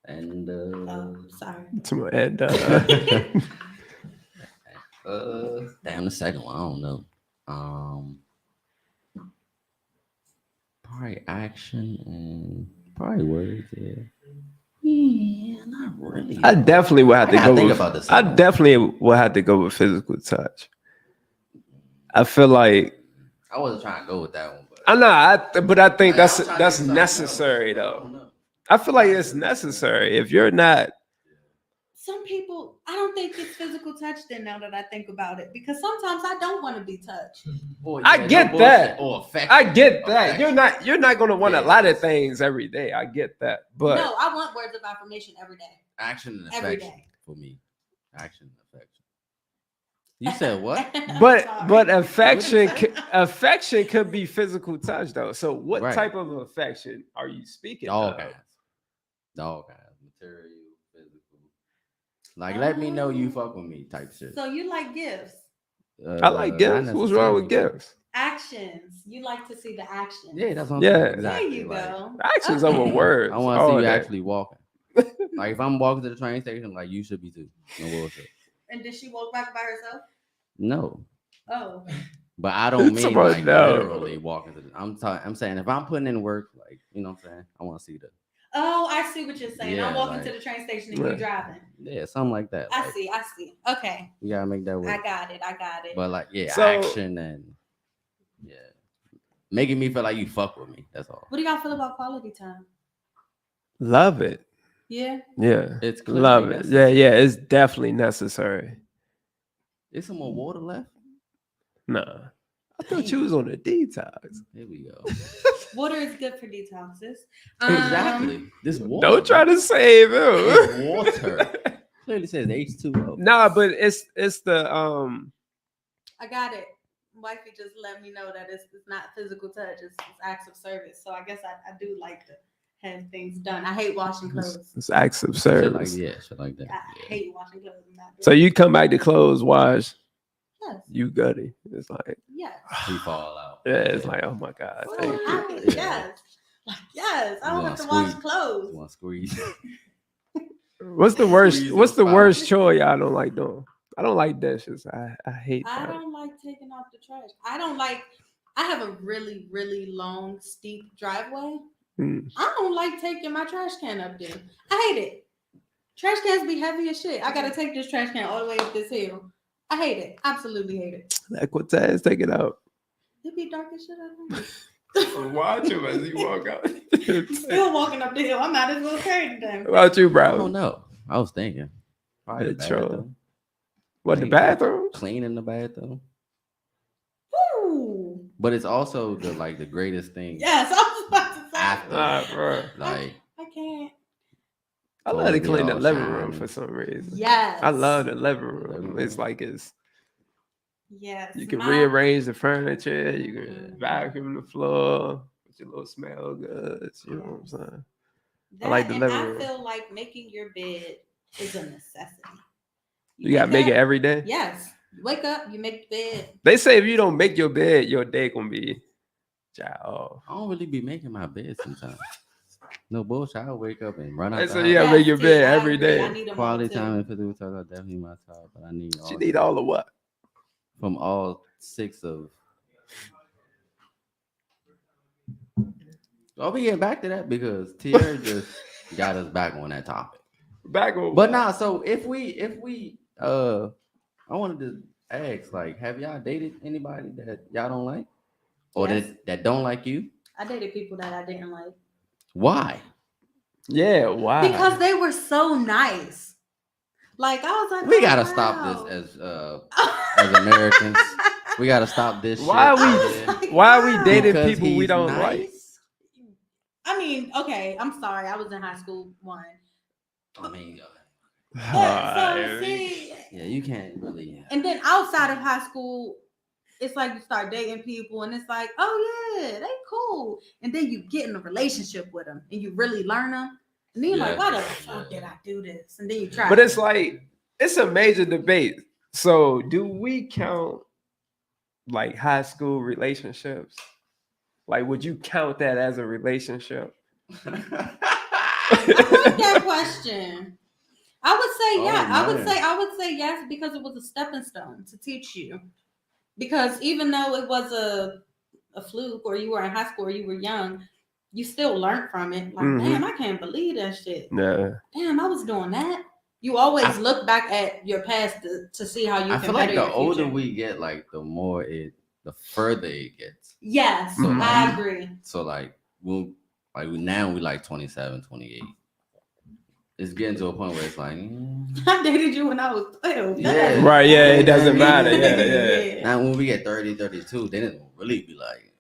and love. Oh, sorry. And damn, the second one, I don't know. Probably action and probably words. Yeah, not really. I definitely would have I to gotta go think with. about this I one. definitely would have to go with physical touch. I feel like I wasn't trying to go with that one, but I know. But I think like, I was trying to that's think of something necessary else. I though. don't know. I feel like it's necessary. If you're not, Some people, I don't think it's physical touch then now that I think about it. Because sometimes I don't want to be touched. Or, I get bullshit. that. Or affection. I get that. Affection. You're not going to want a Yeah. lot of things every day. I get that. But No, I want words of affirmation every day. Action and Every affection day. for me. Action and affection. You said what? but Sorry. affection could be physical touch though. So what Right. type of affection are you speaking All of? guys. All guys. Material, physical. Like, let me know you fuck with me type shit. So you like gifts, I like Not gifts. What's wrong with necessarily. gifts? actions. You like to see the actions. Yeah, that's what I'm Yeah. saying. There Exactly. There you like, go. Actions Okay. over words. I want to see all you that. actually walking. Like, if I'm walking to the train station, like, you should be too. No bullshit. And did she walk back by herself? No. Oh. But I don't mean Somebody like know. literally walking to the. I'm saying if I'm putting in work, like, you know what I'm saying, I want to see the. Oh, I see what you're saying. I'm Yeah, walking like- to the train station and you driving. Yeah, something like that. I Like, see. Okay. you gotta make that I work. got it. But like, yeah, So- action and yeah, making me feel like you fuck with me. That's all. What do y'all feel about quality time? Love it. Yeah. Yeah. It's clearly Love it. Yeah, necessary. yeah. It's definitely necessary. Is some more water left? Nah. I thought you was on a detox. Here we go. Water is good for detoxes. Exactly. This water. Don't try to save It's him. water. Clearly says H2O. Nah, but it's the I got it. Wifey just let me know that it's not physical touch, it's acts of service. So I guess I do like to have things done. I hate washing clothes. it's acts of Shit like, service. yeah, shit like that. I Yeah. hate washing clothes. I'm not doing So it. you come back to clothes wash, Yes. you gutty. It's like Yes. We fall out. yeah, it's like oh my god. So Thank you. happy. Yeah. Yes. Like, yes. I You don't wanna have to wash squeeze. clothes. You want to squeeze? What's the worst? Squeeze What's those the worst spots. chore y'all don't like doing? I don't like dishes. I hate I that. don't like taking out the trash. I have a really, really long, steep driveway. Mm. I don't like taking my trash can up there. I hate it. Trash cans be heavy as shit. I gotta take this trash can all the way up this hill. I hate it. Absolutely hate it. Equitas, take it out. It be dark as shit out there. Watch him as you walk out. Still walking up the hill. I might as well carry the damn. What about you, I bro? don't know. I was thinking. Probably the Yeah, true. bathroom. What the Like, bathroom? Cleaning the bathroom. Ooh. But it's also the greatest thing. Yes, I was about to say. After. Nah, bro. Like, I can't. I love to Toilet be clean the all living room shiny. for some reason. Yes. I love the living room. Living It's room. like it's Yes. you can my- rearrange the furniture, you can Mhm. vacuum the floor, put your little smell goods. You know what I'm saying? I like the and living I room. feel like making your bed is a necessity. You gotta make it up- every day. Yes. You wake up, you make the bed. They say if you don't make your bed, your day gonna be off. I don't really be making my bed sometimes. No bullshit. I'll wake up and run out They the say house. you gotta make your T, bed I every agree. day. I need them all Quality too. time and physical touch are definitely my top, but I need all She need all of what? from all 6 of. I'll be getting back to that because Tierra just got us back on that topic. Back on But now, so if we I wanted to ask, like, have y'all dated anybody that y'all don't like, or Yes. that don't like you? I dated people that I didn't like Why? Yeah, why? because they were so nice. Like I was like, We oh, gotta wow. stop this as Americans. We gotta stop this. Why shit. we- I was like, why we wow. dated Because people we he's don't nice? like? I mean, okay, I'm sorry. I was in high school one. I mean, So see, yeah, you can't really. and then outside of high school, it's like you start dating people, and it's like, oh yeah, they cool. And then you get in a relationship with them, and you really learn them. And then you're like, Yeah. why the fuck did I do this? And then you try. But it's like it's a major debate. So do we count like high school relationships? Like, would you count that as a relationship? I like that question. I would say yeah. Oh, I would say yes because it was a stepping stone to teach you. Because even though it was a fluke or you were in high school or you were young, you still learned from it. Like, Mhm. damn, I can't believe that shit. Yeah. Damn, I was doing that. You always look back at your past to see how you I can feel like better the your older future. we get, like the further it gets. Yes, Mhm. I agree. So like now we like 27, 28. It's getting to a point where it's like, I dated you when I was 12. Yeah. Right, yeah, it doesn't matter. Yeah. now when we get 30, 32, then it will really be like,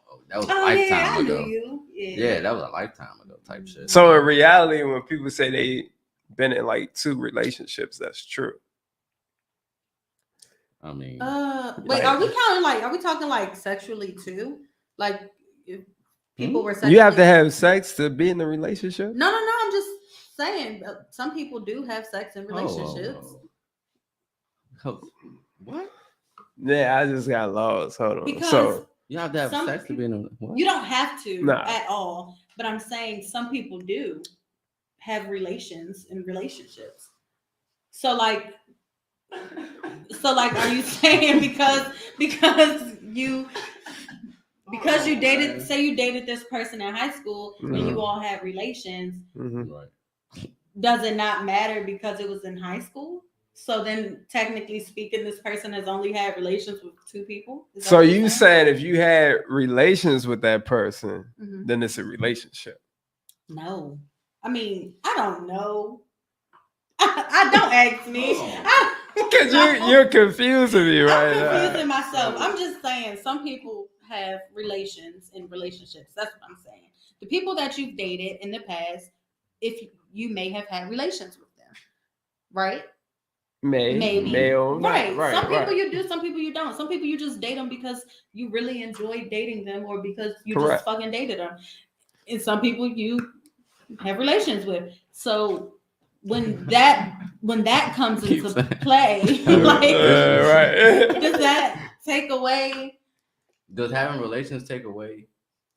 oh, that was a Oh lifetime yeah, I ago. knew you. Yeah, that was a lifetime ago type shit. So in reality, when people say they been in like 2 relationships, that's true. I mean, Wait, Like- are we counting like? Are we talking like sexually too? Like, if people were sexually. You have to have sex to be in a relationship. No. I'm just saying some people do have sex in relationships. What? Yeah, I just got lost. Hold on. Because So You have to have some sex to be in a what? you don't have to Nah. at all, but I'm saying some people do have relations in relationships. So like, are you saying because you dated, say you dated this person in high school and you all had relations, Right. does it not matter because it was in high school? So then, technically speaking, this person has only had relations with two people. Is that So what you you're saying if you had relations with that person, Mhm. then it's a relationship? No, I mean I don't know. I don't ask me. Because you're confusing me right I'm now. confusing myself. I'm just saying some people have relations in relationships. That's what I'm saying. The people that you've dated in the past, if you may have had relations with them, right? Maybe. May or not. Right. Right. Some people right. you do, some people you don't. Some people you just date them because you really enjoy dating them or because you Correct. just fucking dated them. And some people you have relations with. So when that comes Keep into saying. play, right. does that take away Does having relations take away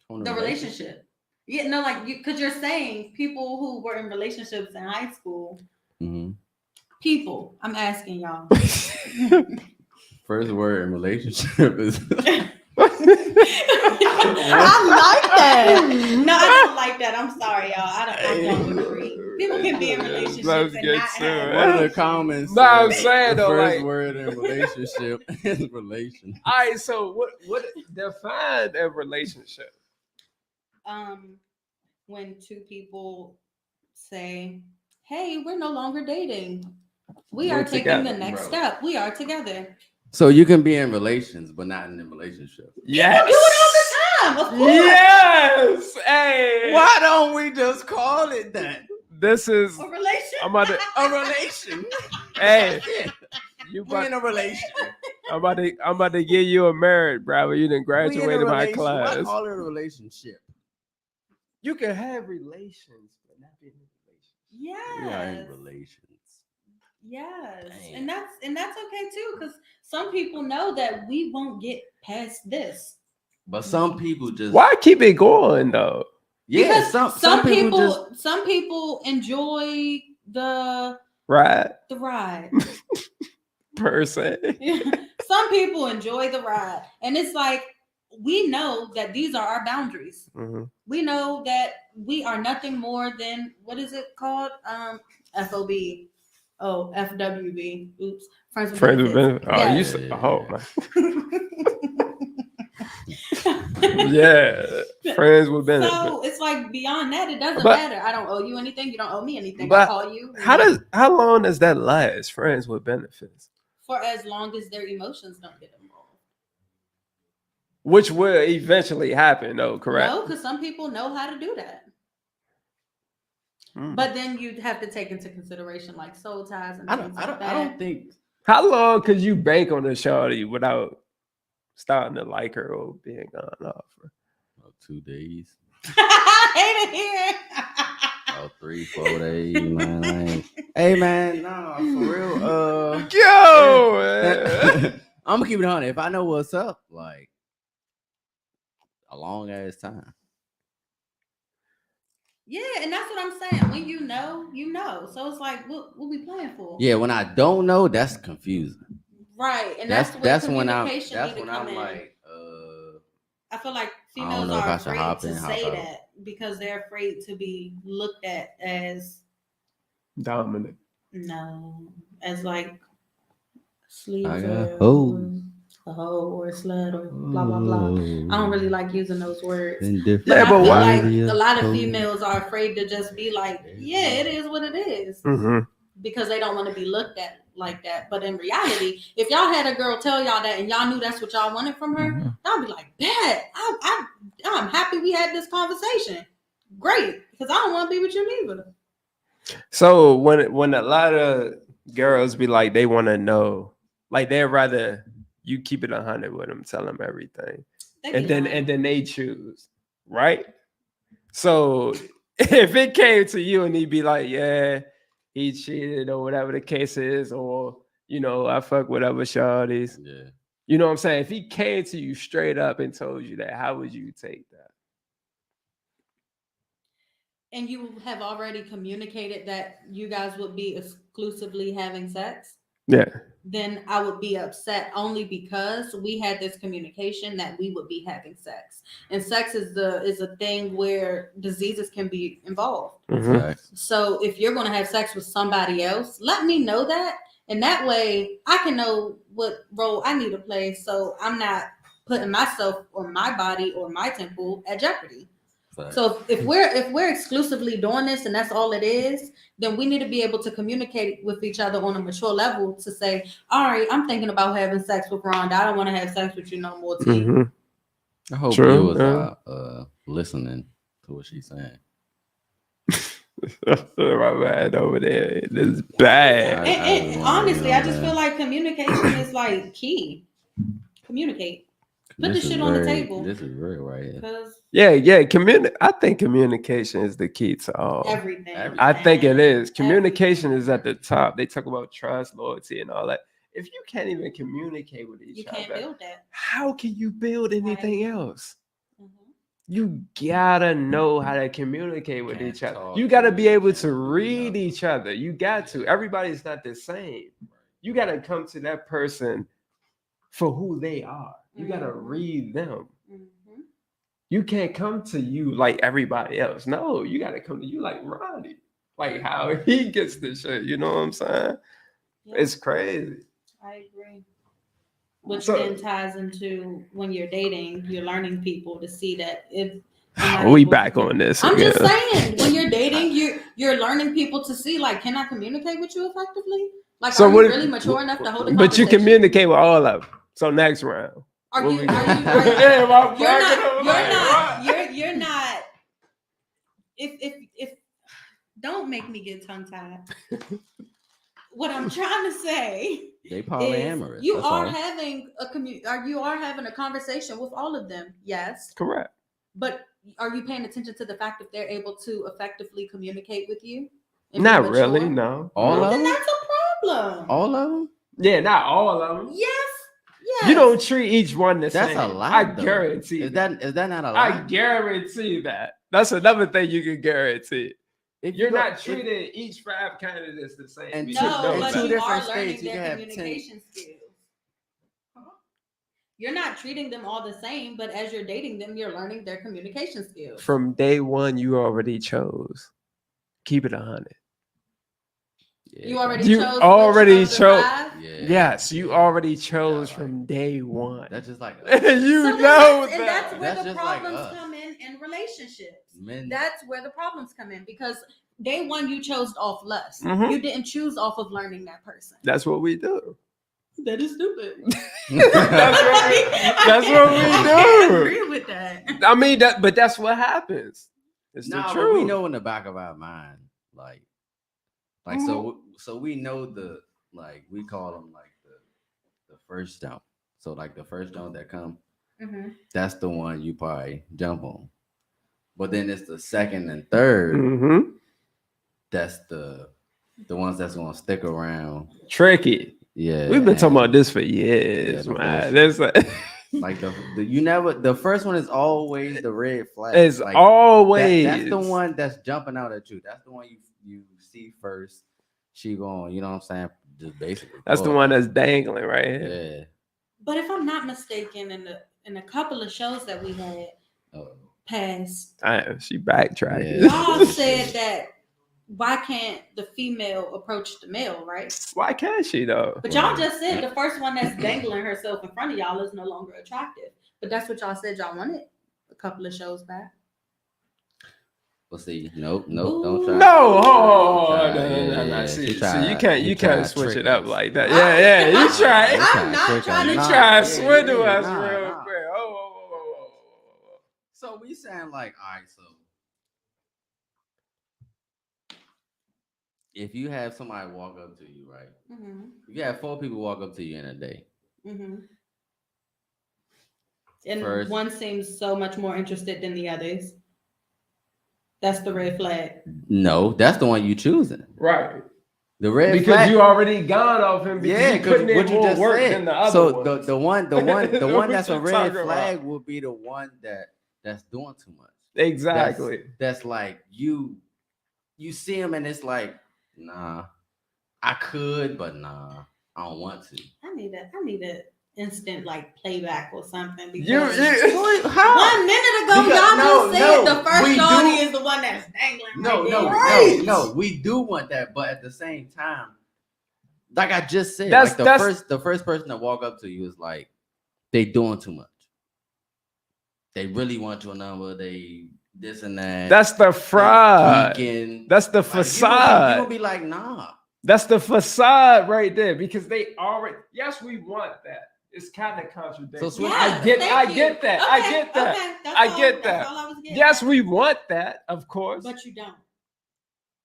from the relationship? Yeah, no, like because you're saying people who were in relationships in high school. Mm-hmm. People, I'm asking y'all. First word in relationship is. I like that. No, I don't like that. I'm sorry, y'all. I don't agree. People can be in relationships Let's and get not to have it. One of the relations. comments. No, I'm said saying the though, first like- word in relationship is relation. All right. So what define a relationship? When two people say, "Hey, we're no longer dating. We We're are taking the together, next bro. step. We are together." So you can be in relations, but not in a relationship. Yes. People do it all the time, of course. Yes. Hey. Why don't we just call it that? This is. A relation. I'm about to. A relation. Hey. Yeah. You We in about, a relation. I'm about to give you a merit, bro. You didn't We in a graduated my relation. Why class. call it a relationship? You can have relations, but not be in a relationship. Yes. We are in relations. Yes, Damn. and that's okay too, because some people know that we won't get past this. But some people just. Why keep it going though? Yeah, Because some people just. some people enjoy the Right. ride. Per se. Some people enjoy the ride, and it's like we know that these are our boundaries. Mhm. We know that we are nothing more than what is it called? FOB. Oh, FWB. Oops. Friends with Friends with benefits. benefits. Oh, you Yes. said, oh man. Yeah, friends with benefits. So it's like beyond that, it doesn't But- matter. I don't owe you anything. You don't owe me anything. But I call you. how long does that last? Friends with benefits, For as long as their emotions don't get involved. which will eventually happen, though. Correct. No, because some people know how to do that. Mm. But then you'd have to take into consideration like soul ties and things like that. I don't think. How long could you bank on a shawty without starting to like her or being gone off her? 2 days. I hate it here. Oh, 3-4 days, man. I ain't... Hey, man, nah, for real. Yo, I'm gonna keep it on. If I know what's up, like a long ass time. Yeah, and that's what I'm saying. When you know, you know. So it's like, what we playing for? Yeah, when I don't know, that's confusing. Right, and That's when I'm. communication That's need to when come I'm in. like, I feel like I don't females know if are I should afraid hop to in, hop say out. that because they're afraid to be looked at as dominant. as like sleeves I got or hoes. a hoe or a slut or blah blah blah. I don't really like using those words. But Yeah, I but feel why- like a lot of females are afraid to just be like, yeah, it is what it is, Mm-hmm. because they don't want to be looked at like that. But in reality, if y'all had a girl tell y'all that and y'all knew that's what y'all wanted from her, y'all be like, bet, I'm happy we had this conversation. Great, because I don't want to be with you neither. So when a lot of girls be like they want to know, like they'd rather you keep it 100 with them, tell them everything, They and be then lying. they choose, right? So if it came to you and he'd be like, yeah, he cheated or whatever the case is, or I fuck with other shorties. Yeah. You know what I'm saying? If he came to you straight up and told you that, how would you take that? And you have already communicated that you guys would be exclusively having sex, Yeah. then I would be upset only because we had this communication that we would be having sex. And sex is a thing where diseases can be involved. Mhm. Facts. So if you're going to have sex with somebody else, let me know that. And that way I can know what role I need to play. So I'm not putting myself or my body or my temple at jeopardy. Facts. So if we're exclusively doing this and that's all it is, then we need to be able to communicate with each other on a mature level to say, all right, I'm thinking about having sex with Rhonda. I don't want to have sex with you no more, T. Mhm. I hope True, you was yeah. listening to what she's saying. My man over there, this is bad. And honestly, I just feel like communication is like key. Communicate. Put this shit on the table. This is real right here. Because Yeah. I think communication is the key to all. everything. I think it is. Communication is at the top. They talk about trust, loyalty, and all that. If you can't even communicate with each You other, can't build that. how can you build anything else? Mhm. You gotta know how to communicate with Can't each other. talk You gotta to be you, able can't to do read nothing. each other. You got to. Everybody's not the same. You gotta come to that person for who they are. You gotta Mhm. read them. Mhm. You can't come to you like everybody else. No, you gotta come to you like Ronnie. Like how he gets this shit. You know what I'm saying? Yeah, It's crazy. I agree. Which So- then ties into when you're dating, you're learning people to see that if We back on this I'm again. just saying, when you're dating, you're learning people to see, like, can I communicate with you effectively? Like, So are you what- really mature enough to hold a But you conversation? communicate with all of them. So next round. Are What you? we Are doing? you? Are you? Damn, I'm You're fucking not. up, You're like, not. what? You're not. If don't make me get tongue tied. What I'm trying to say They is polyamorous. you that's are all. having you are having a conversation with all of them. Yes. Correct. But are you paying attention to the fact if they're able to effectively communicate with you? And be Not mature? really, no. All No. of Then them? that's a problem. All of them? Yeah, not all of them. Yes. Yes. You don't treat each one the That's same. a lot. I though. guarantee Is that not a I lot? guarantee that. That's another thing you can guarantee. If You're you go- not if- treating each 5 candidates the same. And You two- should No, know in but two that. you different are learning states, you their can have 10. communication skills. You're not treating them all the same, but as you're dating them, you're learning their communication skills. From day one, you already chose. Keep it 100. Yeah, You already You chose. already which of the chose. 5? Yeah. Yes, you yeah. already chose Yeah, from day one. That's just like you So then know that's, and that. that's where That's the just like problems us. come in relationships. Men. That's where the problems come in because day one you chose off lust. Mhm. You didn't choose off of learning that person. That's what we do. That is stupid. That's what we I do. agree with that. I mean but that's what happens. It's the Nah, truth. but we know in the back of our mind, like so we know we call them like the first jump. So like the first jump that come, that's the one you probably jump on. But then it's the second and third. Mm-hmm. That's the ones that's gonna stick around. Tricky. Yeah, We've been talking about this for years, Yeah, man. It's like the first one is always the red flag. It's like, always that's the one that's jumping out at you. That's the one you see first. She going, you know what I'm saying? Just basically. That's the one that's dangling right here. Yeah. But if I'm not mistaken, in a couple of shows that we had past, She backtracked. Yeah. y'all said that why can't the female approach the male, right? Why can't she though? But y'all just said the first one that's dangling herself in front of y'all is no longer attractive. But that's what y'all said y'all wanted a couple of shows back. Well, see, nope, don't Ooh. try. No, Yeah. See, She you can't switch it up us. like that. Yeah, you try. I'm not trying to You Nah, try to yeah, swindle yeah, us nah, real nah. quick. Oh. So we saying like, all right, so if you have somebody walk up to you, right? Mm-hmm. If you have 4 people walk up to you in a day, Mm-hmm. And First- one seems so much more interested than the others. That's the red flag. No, that's the one you choosing. Right. The red Because flag. you already gone off him because Yeah, you because putting in what you more just work said. than the other So ones. the one What that's a you red talking flag about? will be the one that's doing too much. Exactly. That's like you see him and it's like, nah, I could, but nah, I don't want to. I need a instant like playback or something You, because you 1 minute ago Because- y'all just said the we first shorty do- is the one that's dangling. No, right there. no, we do want that, but at the same time, like I just said, That's- like the first person to walk up to you is like, they doing too much. They really want your number. They this and that. that's the fraud. Geeking. That's the Like, facade. You gonna be like, nah. That's the facade right there because they already. Yes, we want that. It's kind of contradictory. So Yes, I get thank that. you. I Okay, get that. okay, that's I all- get that's that. all I was getting Yes, at. we want that, of course. But you don't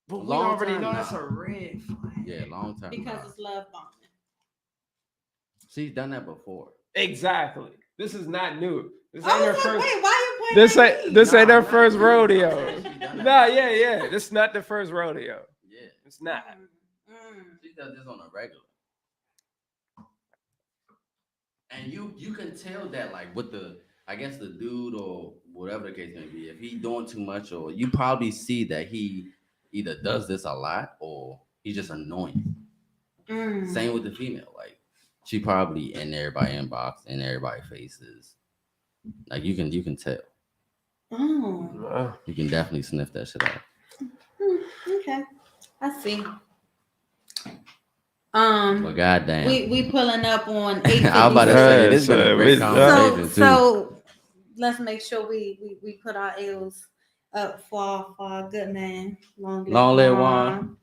But we Long already time know now. that's a red flag. Yeah, long time. because nah. it's love bombing. She's done that before. Exactly. This is not new. This I ain't her was like, first. wait, why you pointing This at ain't me? this ain't Nah, her not first you. rodeo. I'm saying she done that Nah, before. yeah. This is not the first rodeo. Yeah, It's not. she does this on a regular. And you can tell that like with the I guess the dude or whatever the case may be, if he doing too much, or you probably see that he either does this a lot or he's just annoying. Same with the female, like she probably in everybody inbox, in everybody faces. Like you can tell. Oh, You can definitely sniff that shit out. okay, I see. But goddamn, we pulling up on I 8:56. was about to say this has been a So, great so- conversation too. So let's make sure we put our L's up for our good man. Long live Juan. Juan.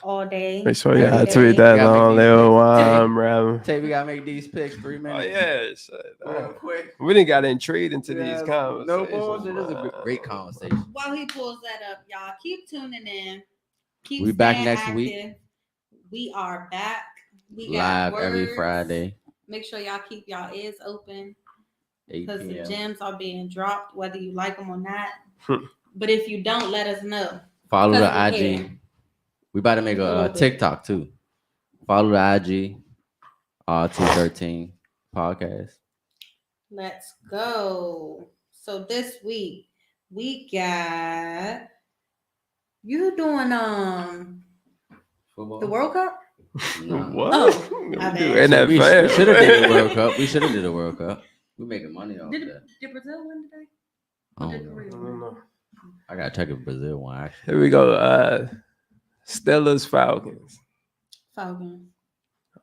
All day. Make sure every y'all day. tweet that Gotta make long these little picks. one, bro. Tay, we gotta make these picks 3 Oh minutes. yeah, shit. Real quick. We didn't got intrigued into Yes, these conversations. no bullshit. This is a man. great conversation. While he pulls that up, y'all keep tuning in. Keep We back staying next active. week. We are back. We got Live every words. Friday, Make sure y'all keep y'all ears open 8 because the p.m. gems are being dropped, whether you like them or not. But if you don't, let us know. Follow the 'Cause we IG. care. We about to make A a little bit. TikTok too. Follow the IG. R213 podcast. Let's go. So this week we got you doing Football. the World Cup. Nah. What? Oh, We my do bad. We NFL. should have did the World Cup. We should have did the World Cup. We making money off Did that. Brazil win today? I Or did don't know. Korea I win? don't know. I gotta check if Brazil won. Actually, Here we go. Steelers Falcons. Falcons.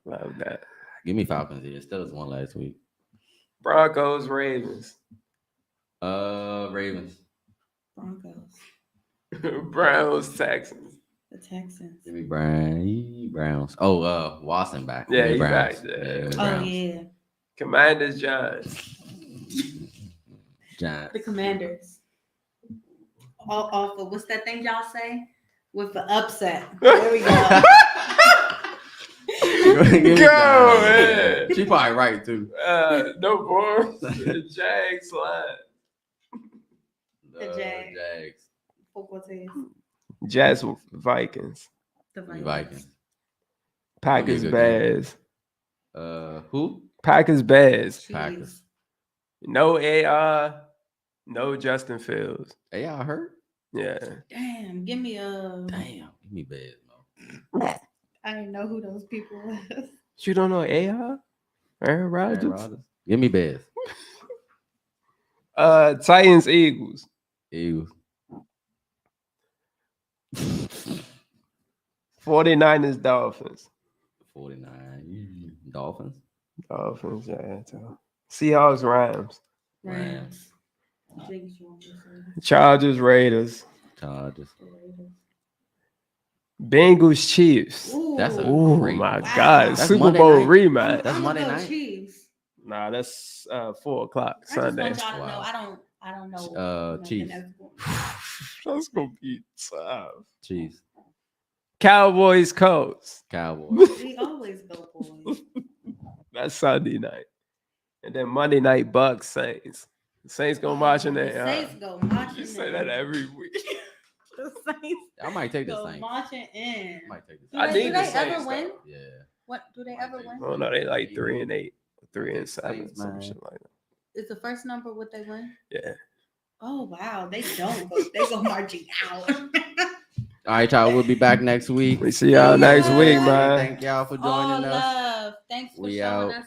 Love that. give me Falcons here. Steelers won last week. Broncos Ravens. Ravens. Broncos. Browns Texans. The Texans. Give me Browns. Oh, Watson back. Yeah, Give me he Browns. back there. give me Oh Browns. yeah, Commanders Giants. Giants. the Commanders. All off of what's that thing y'all say? With the upset. There we go. Give me Go, Giants. man. She probably right too. No more. Jags line. The Jags. Jags. For Cortez. Jazz Vikings. The Vikings. Vikings. Packers good Bears. Who? Packers Bears. Packers. Chiefs. No AR. No Justin Fields. Hey, y'all hurt? Yeah. Damn, give me a. Damn. Give me Bears, man. I didn't know who those people was. You don't know AR? Aaron Rodgers? Aaron Rodgers. Give me Bears. Titans Eagles. Eagles. 49ers Dolphins. 49. Dolphins. Dolphins, yeah. So. Seahawks Rams. Rams. Jigs, you want to say Chargers Raiders. Chargers. the Raiders. Bengals Chiefs. That's a Oh great my Wow. God. That's Super Monday Bowl night. rematch. That's I'ma Monday go night? Chiefs. Nah, that's 4:00 I just Sunday. want y'all to know Wow. I don't know. nothing Chiefs. that's going on. That's gonna be tough. Chiefs. Cowboys Colts. Cowboys. We always go boys. That's Sunday night. And then Monday night Bucks Saints. The Saints gonna march in The there. Saints go marching You say in. that every week. The Saints I might take the go Saints. marching in. I might take the Do I Saints. they, need do the they ever Saints, win? though. Yeah. What do they Might ever take win? the Oh no, they like Maybe. 3-8, Take 3-7, Saints, some man. shit like that. Is the first number what they win? Yeah. Oh wow, they don't go. They go marching out. All right, y'all. We'll be back next week. We see y'all next week, man. Thank y'all for joining All us. love. Thanks for We showing out. us.